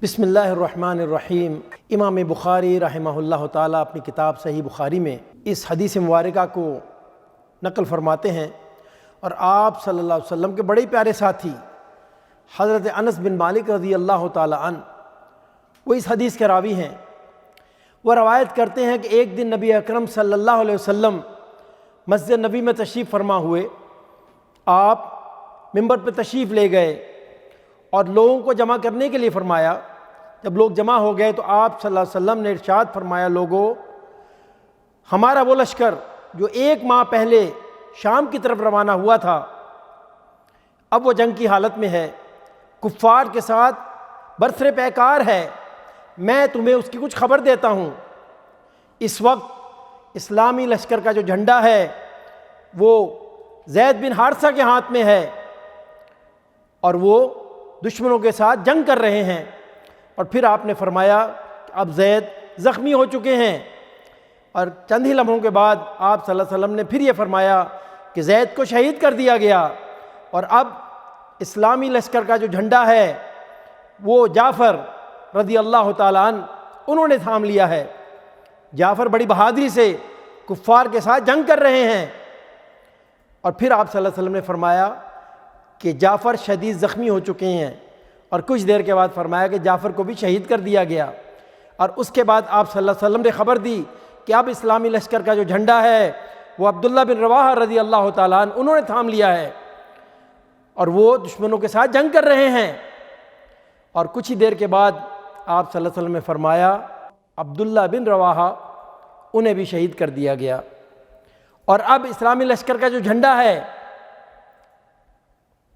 بسم اللہ الرحمن الرحیم۔ امام بخاری رحمہ اللہ تعالیٰ اپنی کتاب صحیح بخاری میں اس حدیث مبارکہ کو نقل فرماتے ہیں، اور آپ صلی اللہ علیہ وسلم کے بڑے پیارے ساتھی حضرت انس بن مالک رضی اللہ تعالیٰ عنہ وہ اس حدیث کے راوی ہیں۔ وہ روایت کرتے ہیں کہ ایک دن نبی اکرم صلی اللہ علیہ وسلم مسجد نبی میں تشریف فرما ہوئے۔ آپ منبر پہ تشریف لے گئے اور لوگوں کو جمع کرنے کے لیے فرمایا۔ جب لوگ جمع ہو گئے تو آپ صلی اللہ علیہ وسلم نے ارشاد فرمایا، لوگوں، ہمارا وہ لشکر جو 1 ماہ پہلے شام کی طرف روانہ ہوا تھا، اب وہ جنگ کی حالت میں ہے، کفار کے ساتھ برسر پیکار ہے۔ میں تمہیں اس کی کچھ خبر دیتا ہوں۔ اس وقت اسلامی لشکر کا جو جھنڈا ہے وہ زید بن حارثہ کے ہاتھ میں ہے، اور وہ دشمنوں کے ساتھ جنگ کر رہے ہیں۔ اور پھر آپ نے فرمایا کہ اب زید زخمی ہو چکے ہیں، اور چند ہی لمحوں کے بعد آپ صلی اللہ علیہ وسلم نے پھر یہ فرمایا کہ زید کو شہید کر دیا گیا، اور اب اسلامی لشکر کا جو جھنڈا ہے وہ جعفر رضی اللہ تعالیٰ عنہ انہوں نے تھام لیا ہے۔ جعفر بڑی بہادری سے کفار کے ساتھ جنگ کر رہے ہیں۔ اور پھر آپ صلی اللہ علیہ وسلم نے فرمایا کہ جعفر شدید زخمی ہو چکے ہیں، اور کچھ دیر کے بعد فرمایا کہ جعفر کو بھی شہید کر دیا گیا۔ اور اس کے بعد آپ صلی اللہ علیہ وسلم نے خبر دی کہ اب اسلامی لشکر کا جو جھنڈا ہے وہ عبداللہ بن رواحہ رضی اللہ تعالیٰ عنہ انہوں نے تھام لیا ہے، اور وہ دشمنوں کے ساتھ جنگ کر رہے ہیں۔ اور کچھ ہی دیر کے بعد آپ صلی اللہ علیہ وسلم نے فرمایا عبداللہ بن رواحہ انہیں بھی شہید کر دیا گیا۔ اور اب اسلامی لشکر کا جو جھنڈا ہے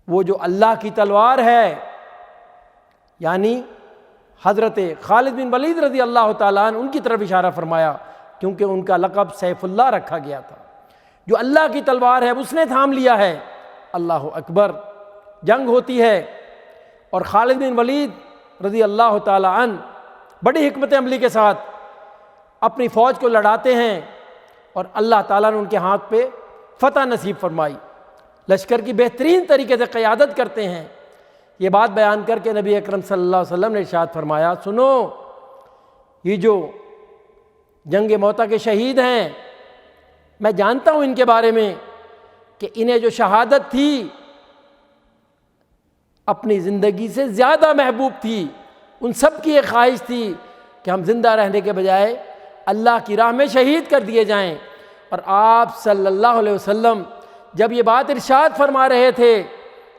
وہ جو اللہ کی تلوار ہے، یعنی حضرت خالد بن ولید رضی اللہ تعالیٰ عنہ ان کی طرف اشارہ فرمایا، کیونکہ ان کا لقب سیف اللہ رکھا گیا تھا۔ جو اللہ کی تلوار ہے اس نے تھام لیا ہے۔ اللہ اکبر! جنگ ہوتی ہے، اور خالد بن ولید رضی اللہ تعالیٰ عنہ بڑی حکمت عملی کے ساتھ اپنی فوج کو لڑاتے ہیں، اور اللہ تعالیٰ نے ان کے ہاتھ پہ فتح نصیب فرمائی، لشکر کی بہترین طریقے سے قیادت کرتے ہیں۔ یہ بات بیان کر کے نبی اکرم صلی اللہ علیہ وسلم نے ارشاد فرمایا، سنو، یہ جو جنگ موتا کے شہید ہیں، میں جانتا ہوں ان کے بارے میں کہ انہیں جو شہادت تھی اپنی زندگی سے زیادہ محبوب تھی۔ ان سب کی ایک خواہش تھی کہ ہم زندہ رہنے کے بجائے اللہ کی راہ میں شہید کر دیے جائیں۔ اور آپ صلی اللہ علیہ وسلم جب یہ بات ارشاد فرما رہے تھے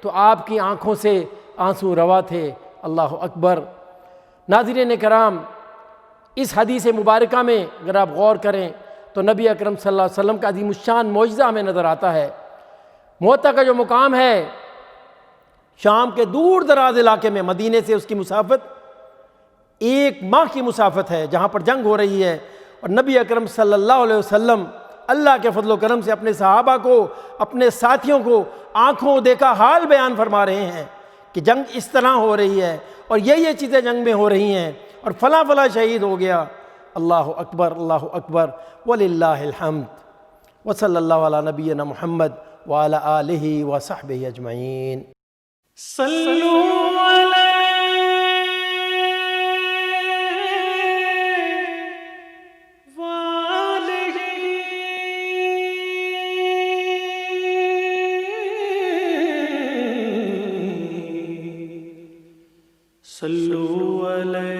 تو آپ کی آنکھوں سے آنسو روا تھے۔ اللہ اکبر! ناظرین کرام، اس حدیث مبارکہ میں اگر آپ غور کریں تو نبی اکرم صلی اللہ علیہ وسلم کا عظیم الشان معجزہ ہمیں نظر آتا ہے۔ موتا کا جو مقام ہے شام کے دور دراز علاقے میں، مدینے سے اس کی مسافت 1 ماہ کی مسافت ہے جہاں پر جنگ ہو رہی ہے، اور نبی اکرم صلی اللہ علیہ وسلم اللہ کے فضل و کرم سے اپنے صحابہ کو، اپنے ساتھیوں کو آنکھوں دیکھا حال بیان فرما رہے ہیں کہ جنگ اس طرح ہو رہی ہے، اور یہ چیزیں جنگ میں ہو رہی ہیں، اور فلاں فلاں شہید ہو گیا۔ اللہ اکبر! اللہ اکبر! وللہ الحمد، وصلی اللہ علی نبینا محمد وعلی آلہ وصحبہ اجمعین۔ صلوا علی صلوا علیہ